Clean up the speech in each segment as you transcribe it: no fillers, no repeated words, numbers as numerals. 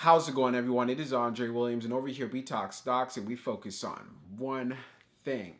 How's it going, everyone? It is Andre Williams, and over here we talk stocks and we focus on one thing.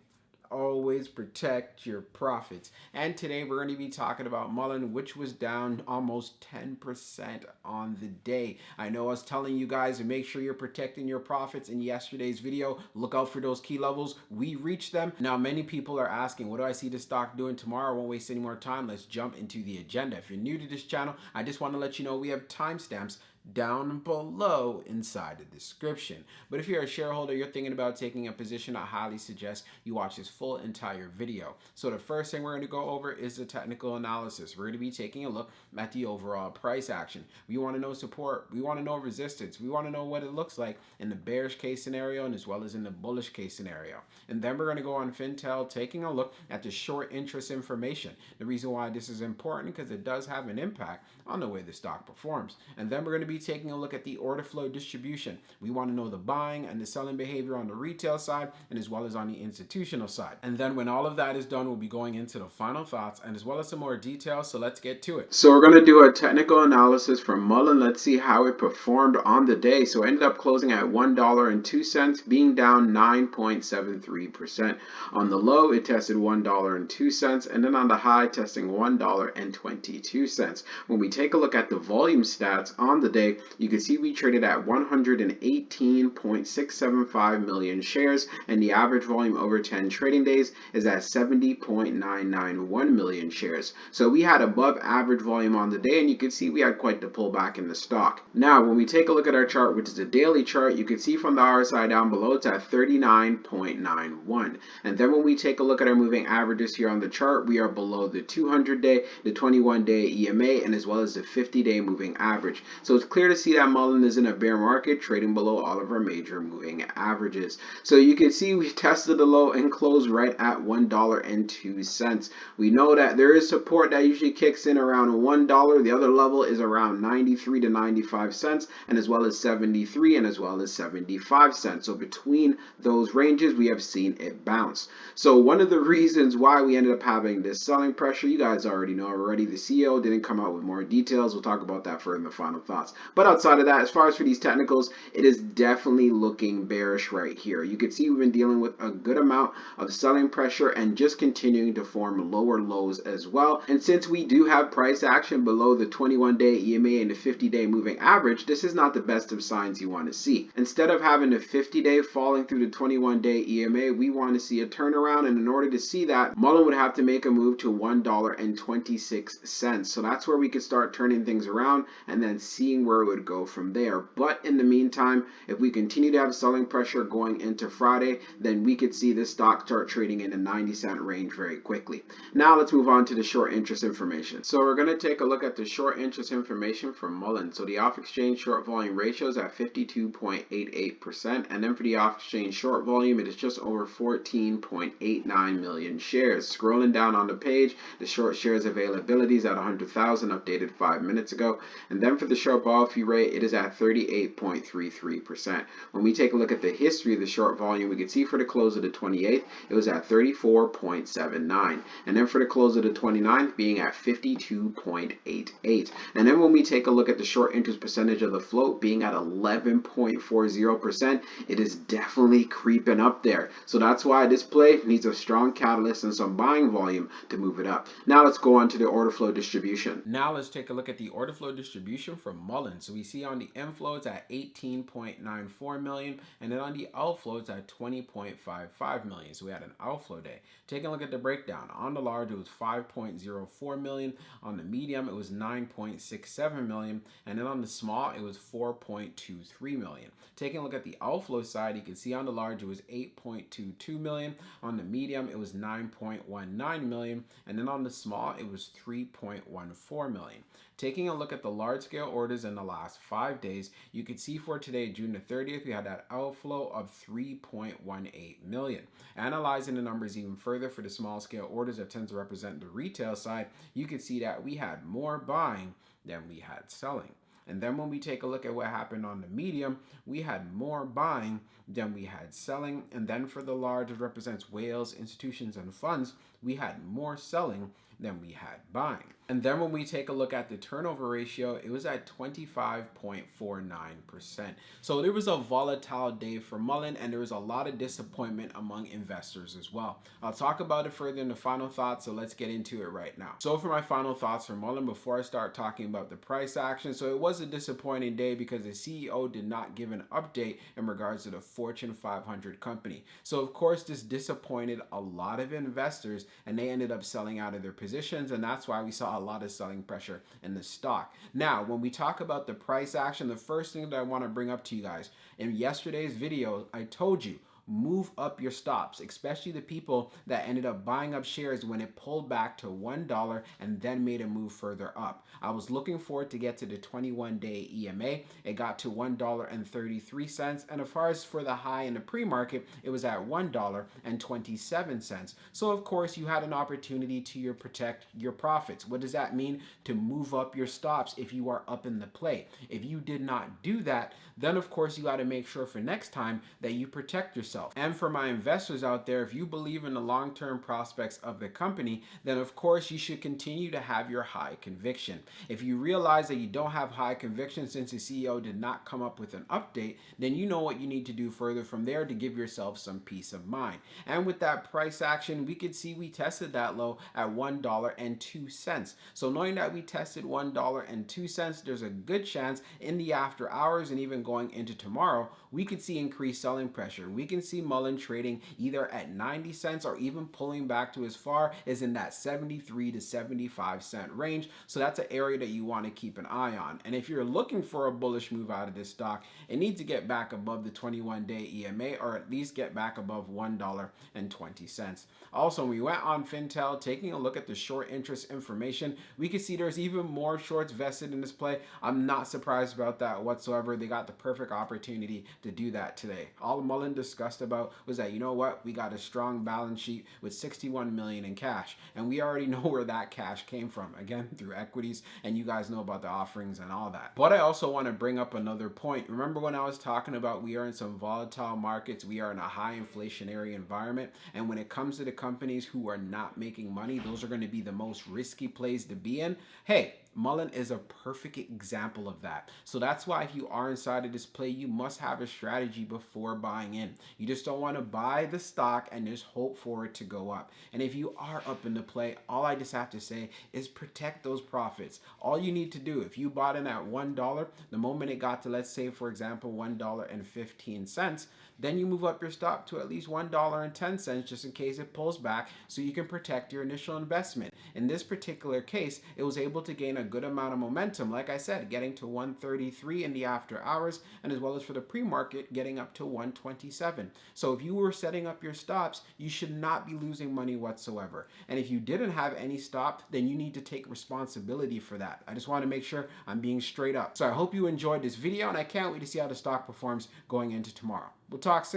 Always protect your profits. And today we're going to be talking about Mullen, which was down almost 10% on the day. I know I was telling you guys to make sure you're protecting your profits in yesterday's video. Look out for those key levels. We reached them. Now, many people are asking, what do I see the stock doing tomorrow? I won't waste any more time. Let's jump into the agenda. If you're new to this channel, I just want to let you know we have timestamps down below inside the description. But if you're a shareholder, you're thinking about taking a position, I highly suggest you watch this full entire video. So the first thing we're going to go over is the technical analysis. We're going to be taking a look at the overall price action. We want to know support, we want to know resistance, we want to know what it looks like in the bearish case scenario and as well as in the bullish case scenario. And then we're going to go on Fintel, taking a look at the short interest information. The reason why this is important because it does have an impact on the way the stock performs. And then we're going to be taking a look at the order flow distribution. We want to know the buying and the selling behavior on the retail side and as well as on the institutional side. And then when all of that is done, we'll be going into the final thoughts and as well as some more details. So let's get to it. So we're going to do a technical analysis from Mullen. Let's see how it performed on the day. So it ended up closing at $1.02, being down 9.73%. On the low, it tested $1.02, and then on the high, testing $1.22. When we take a look at the volume stats on the day, you can see we traded at 118.675 million shares, and the average volume over 10 trading days is at 70.991 million shares. So we had above average volume on the day, and you can see we had quite the pullback in the stock. Now, when we take a look at our chart, which is a daily chart, you can see from the RSI down below, it's at 39.91. And then when we take a look at our moving averages here on the chart, we are below the 200-day, the 21-day EMA, and as well as the 50-day moving average. So it's clear to see that Mullen is in a bear market, trading below all of our major moving averages. So you can see we tested the low and closed right at $1.02. We know that there is support that usually kicks in around $1. The other level is around 93 to 95 cents, and as well as 73 and as well as 75 cents. So between those ranges, we have seen it bounce. So one of the reasons why we ended up having this selling pressure, you guys already know already. The CEO didn't come out with more details. We'll talk about that further in the final thoughts. But outside of that, as far as for these technicals, it is definitely looking bearish right here. You can see we've been dealing with a good amount of selling pressure and just continuing to form lower lows as well. And since we do have price action below the 21-day EMA and the 50-day moving average, this is not the best of signs you want to see. Instead of having the 50-day falling through the 21-day EMA, we want to see a turnaround, and in order to see that, Mullen would have to make a move to $1.26. So that's where we could start turning things around and then seeing where it would go from there. But in the meantime, if we continue to have selling pressure going into Friday, then we could see this stock start trading in the 90-cent range very quickly. Now let's move on to the short interest information. So we're going to take a look at the short interest information from Mullen. So the off-exchange short volume ratio is at 52.88%, and then for the off-exchange short volume, it is just over 14.89 million shares. Scrolling down on the page, the short shares availability is at 100,000, updated 5 minutes ago. And then for the short vol fee rate, it is at 38.33%. When we take a look at the history of the short volume, we can see for the close of the 28th, it was at 34.79. And then for the close of the 29th, being at 52.88. And then when we take a look at the short interest percentage of the float being at 11.40%, it is definitely creeping up there. So that's why this play needs a strong catalyst and some buying volume to move it up. Now let's go on to the order flow distribution. Now let's take a look at the order flow distribution from Mullen. So we see on the inflow it's at 18.94 million, and then on the outflow it's at 20.55 million. So we had an outflow day. Taking a look at the breakdown, on the large it was 5.04 million, on the medium it was 9.67 million, and then on the small it was 4.23 million. Taking a look at the outflow side, you can see on the large it was 8.22 million, on the medium it was 9.19 million, and then on the small it was 3.14 million. Taking a look at the large scale orders in the last 5 days, you can see for today, June the 30th, we had that outflow of 3.18 million. Analyzing the numbers even further for the small scale orders that tend to represent the retail side, you can see that we had more buying than we had selling. And then when we take a look at what happened on the medium, we had more buying than we had selling. And then for the large, it represents whales, institutions, and funds, we had more selling than we had buying. And then when we take a look at the turnover ratio, it was at 25.49%. So there was a volatile day for Mullen, and there was a lot of disappointment among investors as well. I'll talk about it further in the final thoughts, so let's get into it right now. So for my final thoughts for Mullen, before I start talking about the price action, so it was a disappointing day because the CEO did not give an update in regards to the Fortune 500 company. So of course this disappointed a lot of investors, and they ended up selling out of their positions, and that's why we saw a lot of selling pressure in the stock. Now, when we talk about the price action, the first thing that I want to bring up to you guys, in yesterday's video, I told you, move up your stops, especially the people that ended up buying up shares when it pulled back to $1 and then made a move further up. I was looking for it to get to the 21-day EMA. It got to $1.33, and as far as for the high in the pre-market, it was at $1.27. So of course you had an opportunity to protect your profits. What does that mean? To move up your stops if you are up in the play. If you did not do that, then of course you got to make sure for next time that you protect yourself. And for my investors out there, if you believe in the long-term prospects of the company, then of course you should continue to have your high conviction. If you realize that you don't have high conviction since the CEO did not come up with an update, then you know what you need to do further from there to give yourself some peace of mind. And with that price action, we could see we tested that low at $1.02. So knowing that we tested $1.02, there's a good chance in the after hours and even going into tomorrow, we could see increased selling pressure. We can see Mullen trading either at 90 cents or even pulling back to as far as in that 73 to 75 cent range. So that's an area that you want to keep an eye on. And if you're looking for a bullish move out of this stock, it needs to get back above the 21-day EMA or at least get back above $1.20. Also, when we went on Fintel, taking a look at the short interest information, we can see there's even more shorts vested in this play. I'm not surprised about that whatsoever. They got the perfect opportunity to do that today. All Mullen discussed about was that, you know what, we got a strong balance sheet with $61 million in cash, and we already know where that cash came from, again through equities, and you guys know about the offerings and all that. But I also want to bring up another point. Remember when I was talking about we are in some volatile markets, we are in a high inflationary environment, and when it comes to the companies who are not making money, those are going to be the most risky plays to be in. Hey, Mullen is a perfect example of that. So that's why if you are inside of this play, you must have a strategy before buying in. You just don't want to buy the stock and just hope for it to go up. And if you are up in the play, all I just have to say is protect those profits. All you need to do, if you bought in at $1, the moment it got to, let's say, for example, $1.15, then you move up your stop to at least $1.10 just in case it pulls back so you can protect your initial investment. In this particular case, it was able to gain a good amount of momentum. Like I said, getting to 133 in the after hours, and as well as for the pre-market, getting up to 127. So if you were setting up your stops, you should not be losing money whatsoever. And if you didn't have any stop, then you need to take responsibility for that. I just want to make sure I'm being straight up. So I hope you enjoyed this video, and I can't wait to see how the stock performs going into tomorrow. We'll talk soon.